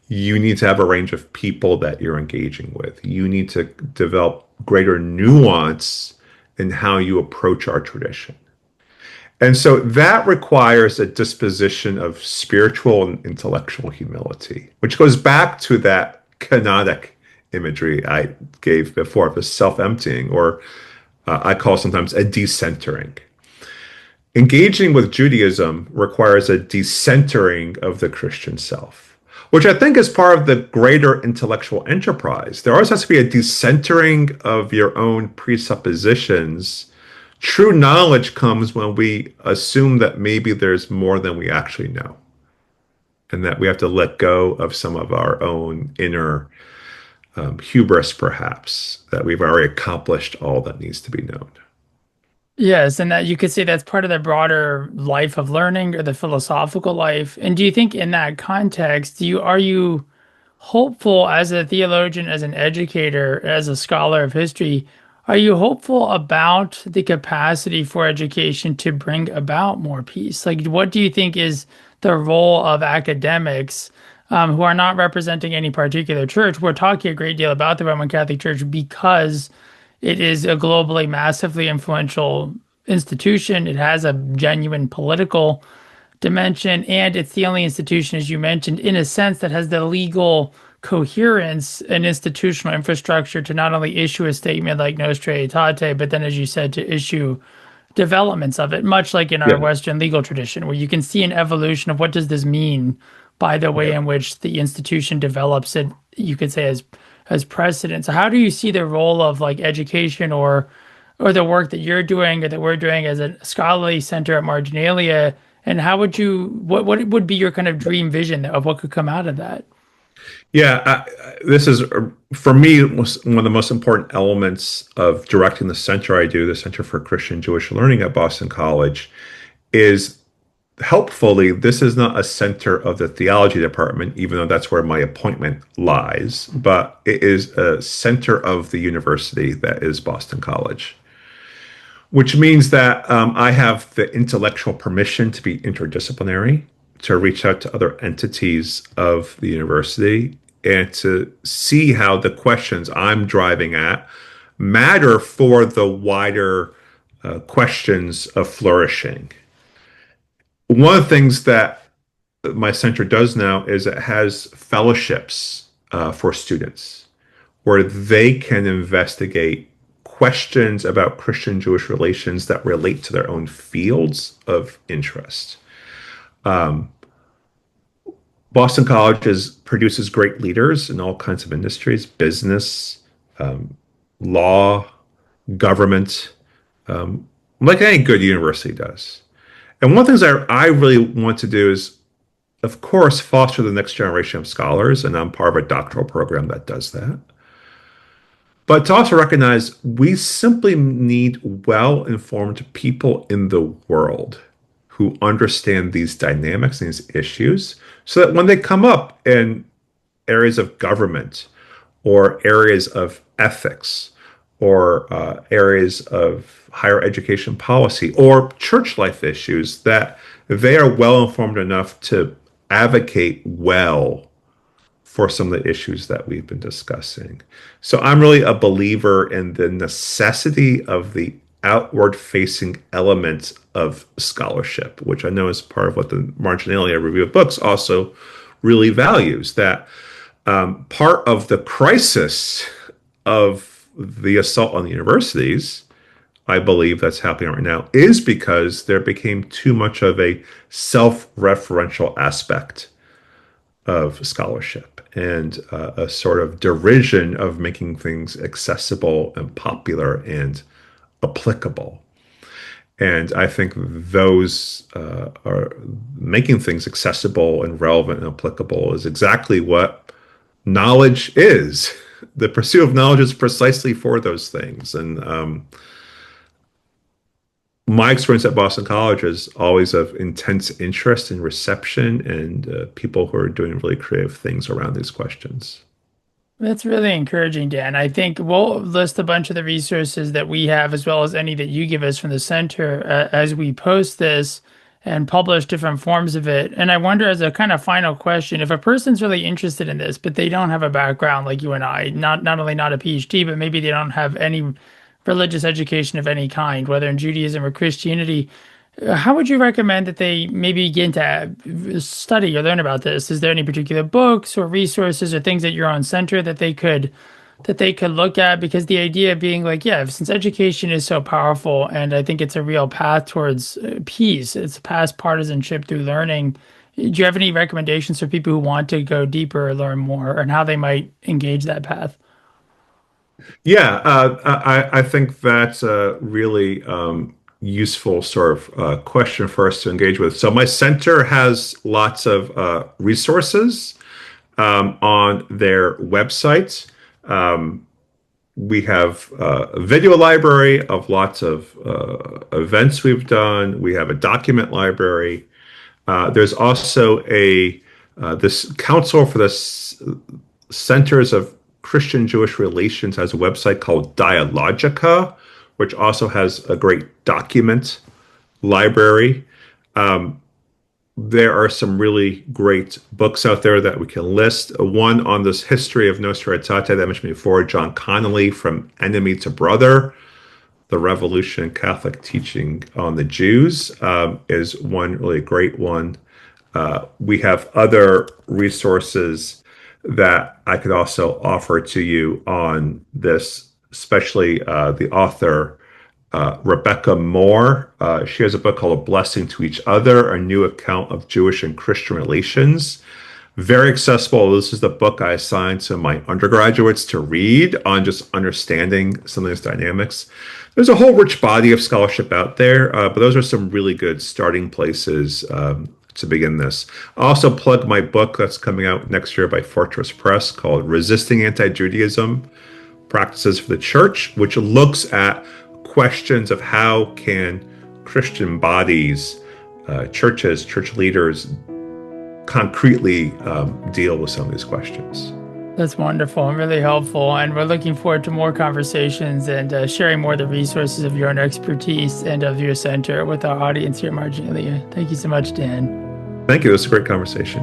You need to have a range of people that you're engaging with. You need to develop greater nuance in how you approach our tradition. And so that requires a disposition of spiritual and intellectual humility, which goes back to that canonic imagery I gave before of the self-emptying, or I call sometimes a decentering. Engaging with Judaism requires a decentering of the Christian self, which I think is part of the greater intellectual enterprise. There always has to be a decentering of your own presuppositions. True knowledge comes when we assume that maybe there's more than we actually know, and that we have to let go of some of our own inner hubris, perhaps, that we've already accomplished all that needs to be known. Yes, and that you could say that's part of the broader life of learning or the philosophical life. And do you think in that context, are you hopeful as a theologian, as an educator, as a scholar of history, are you hopeful about the capacity for education to bring about more peace? Like, what do you think is the role of academics who are not representing any particular church? We're talking a great deal about the Roman Catholic Church because it is a globally massively influential institution. It has a genuine political dimension, and it's the only institution, as you mentioned, in a sense that has the legal coherence and institutional infrastructure to not only issue a statement like Nostra Aetate, but then, as you said, to issue developments of it, much like in our Yeah. Western legal tradition, where you can see an evolution of what does this mean by the way Yeah. in which the institution develops it, you could say, as precedent. So how do you see the role of like education or the work that you're doing or that we're doing as a scholarly center at Marginalia, and how would you what would be your kind of dream vision of what could come out of that? Yeah, this is, for me, was one of the most important elements of directing the center I do, the Center for Christian Jewish Learning at Boston College, is helpfully, this is not a center of the theology department, even though that's where my appointment lies, but it is a center of the university that is Boston College, which means that I have the intellectual permission to be interdisciplinary, to reach out to other entities of the university, and to see how the questions I'm driving at matter for the wider questions of flourishing. One of the things that my center does now is it has fellowships for students where they can investigate questions about Christian Jewish relations that relate to their own fields of interest. Boston College produces great leaders in all kinds of industries, business, law, government, like any good university does. And one of the things I really want to do is of course, foster the next generation of scholars, and I'm part of a doctoral program that does that. But to also recognize we simply need well-informed people in the world who understand these dynamics and these issues so that when they come up in areas of government or areas of ethics or areas of higher education policy or church life issues, that they are well-informed enough to advocate well for some of the issues that we've been discussing. So I'm really a believer in the necessity of the outward-facing element of scholarship, which I know is part of what the Marginalia Review of Books also really values, that part of the crisis of the assault on the universities, I believe that's happening right now, is because there became too much of a self-referential aspect of scholarship and a sort of derision of making things accessible and popular and applicable. And I think those are making things accessible and relevant and applicable is exactly what knowledge is. The pursuit of knowledge is precisely for those things. And my experience at Boston College is always of intense interest and reception and people who are doing really creative things around these questions. That's really encouraging, Dan. I think we'll list a bunch of the resources that we have, as well as any that you give us from the center as we post this and publish different forms of it. And I wonder, as a kind of final question, if a person's really interested in this, but they don't have a background like you and I, not only not a PhD, but maybe they don't have any religious education of any kind, whether in Judaism or Christianity, how would you recommend that they maybe begin to study or learn about this? Is there any particular books or resources or things at your own center that they could look at? Because the idea being like, yeah, since education is so powerful, and I think it's a real path towards peace, it's past partisanship through learning. Do you have any recommendations for people who want to go deeper or learn more, and how they might engage that path? Yeah, I think that's a really useful sort of question for us to engage with. So my center has lots of resources on their website. We have a video library of lots of events we've done. We have a document library. There's also this Council for the Centers of Christian Jewish Relations has a website called Dialogica, which also has a great document library. There are some really great books out there that we can list. One on this history of Nostra Aetate that I mentioned before, John Connolly, From Enemy to Brother, The Revolution in Catholic Teaching on the Jews, is one really great one. We have other resources that I could also offer to you on this, especially the author, Rebecca Moore. She has a book called A Blessing to Each Other, A New Account of Jewish and Christian Relations. Very accessible. This is the book I assigned to my undergraduates to read on just understanding some of these dynamics. There's a whole rich body of scholarship out there, but those are some really good starting places to begin this. I'll also plug my book that's coming out next year by Fortress Press called Resisting Anti-Judaism, Practices for the Church, which looks at questions of how can Christian bodies, churches, church leaders concretely deal with some of these questions. That's wonderful and really helpful. And we're looking forward to more conversations and sharing more of the resources of your own expertise and of your center with our audience here at Marginalia. Thank you so much, Dan. Thank you. It was a great conversation.